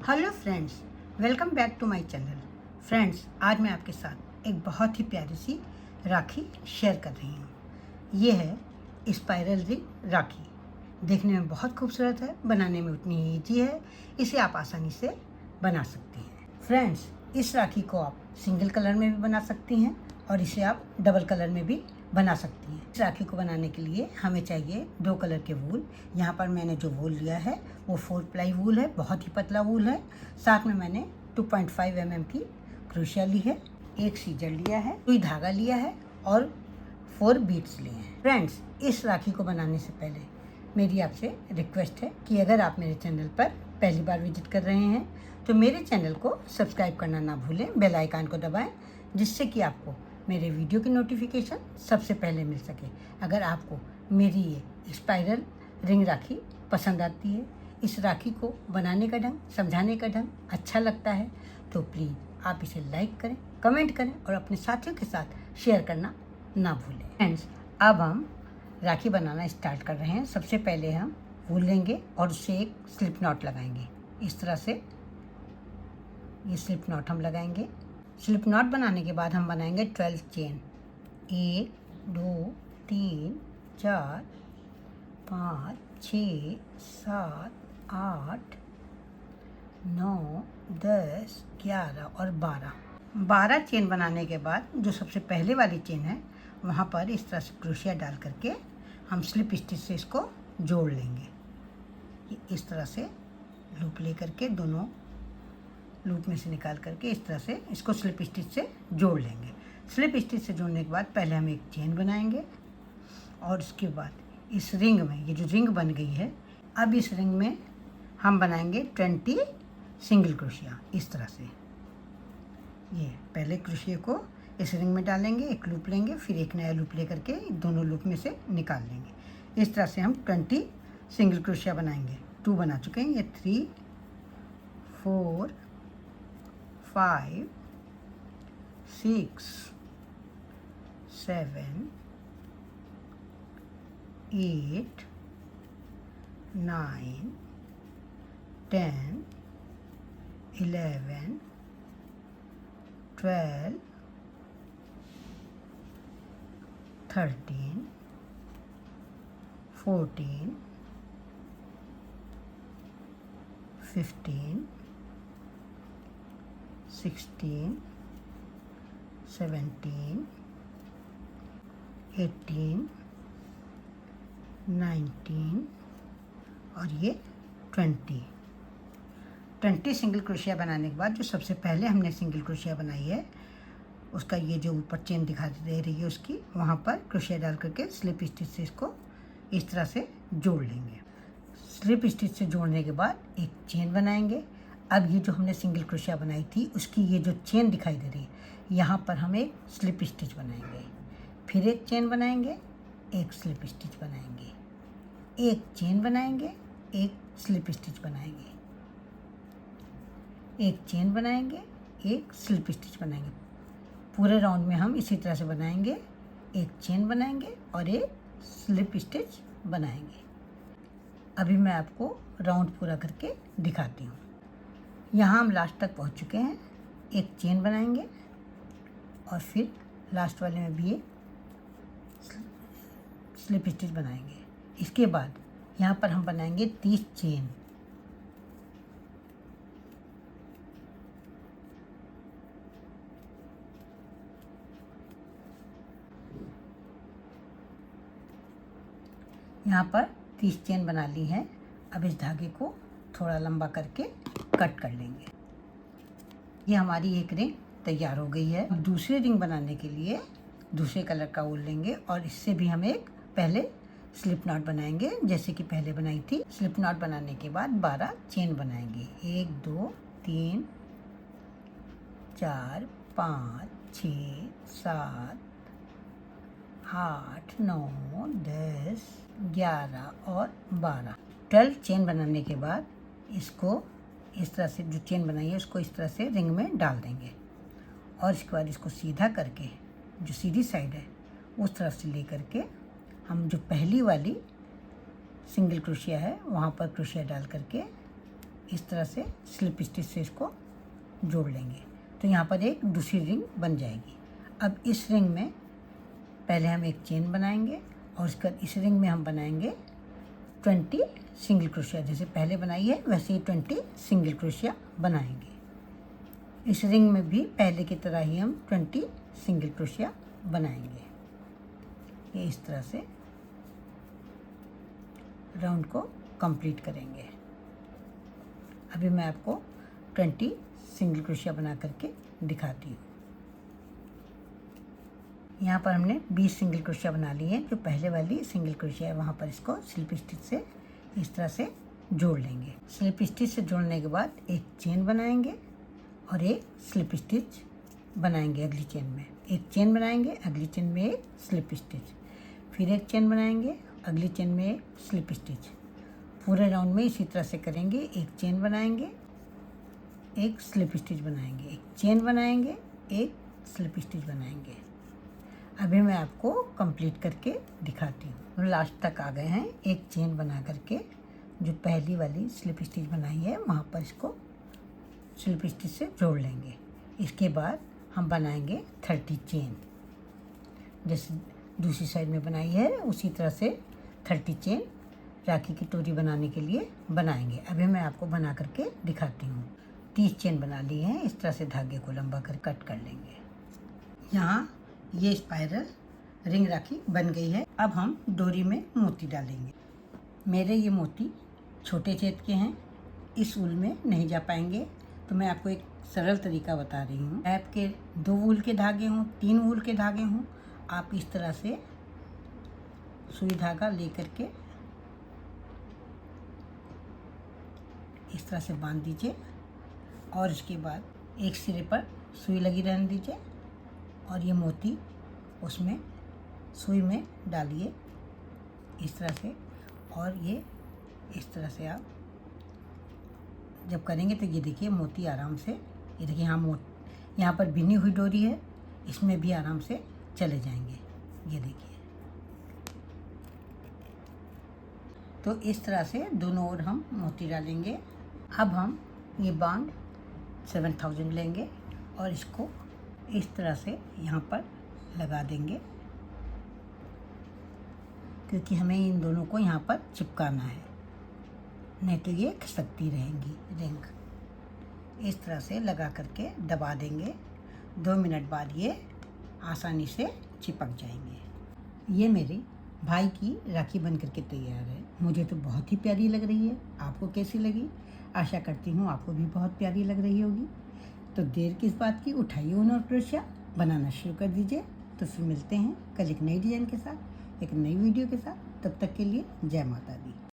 Hello friends, welcome back to my channel. Friends, आज मैं आपके साथ एक बहुत ही प्यारी सी राखी शेयर कर रही हूँ। ये है स्पाइरल रिंग राखी। देखने में बहुत खूबसूरत है, बनाने में उतनी ही ईजी है। इसे आप आसानी से बना सकती हैं। फ्रेंड्स, इस राखी को आप सिंगल कलर में भी बना सकती हैं और इसे आप डबल कलर में भी बना सकती हैं। इस राखी को बनाने के लिए हमें चाहिए 2 कलर के वूल। यहाँ पर मैंने जो वूल लिया है वो 4 प्लाई वूल है, बहुत ही पतला वूल है। साथ में मैंने 2.5 mm की क्रोशिया ली है, एक सीजर लिया है, सुई धागा लिया है और 4 बीड्स लिए हैं। फ्रेंड्स, इस राखी को बनाने से पहले मेरी आपसे रिक्वेस्ट है कि अगर आप मेरे चैनल पर पहली बार विजिट कर रहे हैं तो मेरे चैनल को सब्सक्राइब करना ना भूलें, बेल आइकन को दबाएं, जिससे कि आपको मेरे वीडियो की नोटिफिकेशन सबसे पहले मिल सके। अगर आपको मेरी ये स्पाइरल रिंग राखी पसंद आती है, इस राखी को बनाने का ढंग, समझाने का ढंग अच्छा लगता है, तो प्लीज़ आप इसे लाइक करें, कमेंट करें और अपने साथियों के साथ शेयर करना ना भूलें। फ्रेंड्स, अब हम राखी बनाना स्टार्ट कर रहे हैं। सबसे पहले हम वूल लेंगे और उससे एक स्लिप नॉट लगाएंगे। इस तरह से ये स्लिप नॉट हम लगाएंगे। स्लिप नॉट बनाने के बाद हम बनाएंगे 12 चेन। 1 2 3 4 5 6 7 8 9 10 11 और 12 चेन बनाने के बाद जो सबसे पहले वाली चेन है वहाँ पर इस तरह से क्रोशिया डाल करके हम स्लिप स्टिच से इसको जोड़ लेंगे। इस तरह से लूप ले करके दोनों लूप में से निकाल करके इस तरह से इसको स्लिप स्टिच से जोड़ लेंगे। स्लिप स्टिच से जोड़ने के बाद पहले हम एक चेन बनाएंगे और उसके बाद इस रिंग में, ये जो रिंग बन गई है, अब इस रिंग में हम बनाएंगे 20 सिंगल क्रोशिया। इस तरह से ये पहले क्रोशिया को इस रिंग में डालेंगे, एक लूप लेंगे, फिर एक नया लूप ले करके दोनों लूप में से निकाल लेंगे। इस तरह से हम 20 सिंगल क्रोशिया बनाएंगे। 2 बना चुके हैं, ये 3 4 5 6 7 8 9 10 11 12 13 14 15 16 17 18 19 और ये 20 सिंगल क्रोशिया बनाने के बाद जो सबसे पहले हमने सिंगल क्रोशिया बनाई है उसका ये जो ऊपर चेन दिखा दे रही है उसकी वहाँ पर क्रोशिया डाल करके स्लिप स्टिच से इसको इस तरह से जोड़ लेंगे। स्लिप स्टिच से जोड़ने के बाद एक चेन बनाएंगे। अब ये जो हमने सिंगल क्रोशिया बनाई थी उसकी ये जो चेन दिखाई दे रही है यहाँ पर हम एक स्लिप स्टिच बनाएंगे, फिर एक चेन बनाएंगे, एक स्लिप स्टिच बनाएंगे, एक चेन बनाएंगे, एक स्लिप स्टिच बनाएंगे, एक चेन बनाएंगे, एक स्लिप स्टिच बनाएंगे। पूरे राउंड में हम इसी तरह से बनाएंगे, एक चेन बनाएंगे और एक स्लिप स्टिच बनाएंगे। अभी मैं आपको राउंड पूरा करके दिखाती हूँ। यहाँ हम लास्ट तक पहुँच चुके हैं। एक चेन बनाएंगे और फिर लास्ट वाले में भी एक स्लिप स्टिच बनाएंगे। इसके बाद यहाँ पर हम बनाएंगे 30 चेन। यहाँ पर 30 चेन बना ली है। अब इस धागे को थोड़ा लंबा करके कट कर लेंगे। ये हमारी एक रिंग तैयार हो गई है। अब दूसरी रिंग बनाने के लिए दूसरे कलर का वूल लेंगे और इससे भी हम एक पहले स्लिप नॉट बनाएंगे जैसे कि पहले बनाई थी। स्लिप नॉट बनाने के बाद 12 चेन बनाएंगे। 1 2 3 4 5 6 7 8 9 10 11 और 12 चेन बनाने के बाद इसको इस तरह से जो चेन बनाई है उसको इस तरह से रिंग में डाल देंगे और इसके बाद इसको सीधा करके जो सीधी साइड है उस तरफ से ले करके हम जो पहली वाली सिंगल क्रोशिया है वहाँ पर क्रोशिया डाल करके इस तरह से स्लिप स्टिच से इसको जोड़ लेंगे। तो यहाँ पर एक दूसरी रिंग बन जाएगी। अब इस रिंग में पहले हम एक चेन बनाएंगे और उसके बाद इस रिंग में हम बनाएंगे 20 सिंगल क्रोशिया। जैसे पहले बनाई है वैसे ही 20 सिंगल क्रोशिया बनाएंगे। इस रिंग में भी पहले की तरह ही हम 20 सिंगल क्रोशिया बनाएंगे। ये इस तरह से राउंड को कंप्लीट करेंगे। अभी मैं आपको 20 सिंगल क्रोशिया बना करके दिखाती हूँ। यहाँ पर हमने 20 सिंगल क्रोशिया बना ली है। जो पहले वाली सिंगल क्रोशिया है वहाँ पर इसको स्लिप स्टिच से इस तरह से जोड़ लेंगे। स्लिप स्टिच से जोड़ने के बाद एक चेन बनाएंगे और एक स्लिप स्टिच बनाएंगे अगली चेन में। एक चेन बनाएंगे, अगली चेन में एक स्लिप स्टिच, फिर एक चेन बनाएंगे, अगली चेन में एक स्लिप स्टिच। पूरे राउंड में इसी तरह से करेंगे। एक चेन बनाएंगे, एक स्लिप स्टिच बनाएंगे, एक चेन बनाएंगे, एक स्लिप स्टिच बनाएंगे। अभी मैं आपको कंप्लीट करके दिखाती हूँ। लास्ट तक आ गए हैं। एक चेन बना करके जो पहली वाली स्लिप स्टिच बनाई है वहाँ पर इसको स्लिप स्टिच से जोड़ लेंगे। इसके बाद हम बनाएंगे 30 चेन। जैसे दूसरी साइड में बनाई है उसी तरह से 30 चेन राखी की टोरी बनाने के लिए बनाएंगे। अभी मैं आपको बना करके दिखाती हूँ। 30 चेन बना ली है। इस तरह से धागे को लंबा कर कट कर लेंगे। यहाँ ये स्पाइरल रिंग राखी बन गई है। अब हम डोरी में मोती डालेंगे। मेरे ये मोती छोटे छेद के हैं, इस ऊल में नहीं जा पाएंगे, तो मैं आपको एक सरल तरीका बता रही हूँ। आपके 2 वूल के धागे हों, 3 वूल के धागे हों, आप इस तरह से सुई धागा लेकर के इस तरह से बांध दीजिए और इसके बाद एक सिरे पर सुई लगी रहने दीजिए और ये मोती उसमें सुई में डालिए इस तरह से। और ये इस तरह से आप जब करेंगे तो ये देखिए मोती आराम से, ये देखिए यहाँ पर बिनी हुई डोरी है, इसमें भी आराम से चले जाएंगे। ये देखिए। तो इस तरह से दोनों ओर हम मोती डालेंगे। अब हम ये बांड 7000 लेंगे और इसको इस तरह से यहाँ पर लगा देंगे, क्योंकि हमें इन दोनों को यहाँ पर चिपकाना है, नहीं तो ये खिसकती रहेंगी रिंग। इस तरह से लगा करके दबा देंगे। 2 मिनट बाद ये आसानी से चिपक जाएंगे। ये मेरे भाई की राखी बन करके तैयार है। मुझे तो बहुत ही प्यारी लग रही है। आपको कैसी लगी? आशा करती हूँ आपको भी बहुत प्यारी लग रही होगी। तो देर किस बात की, उठाइए ऊन और क्रोशिया, बनाना शुरू कर दीजिए। तो फिर मिलते हैं कल एक नई डिज़ाइन के साथ, एक नई वीडियो के साथ। तब तक के लिए जय माता दी।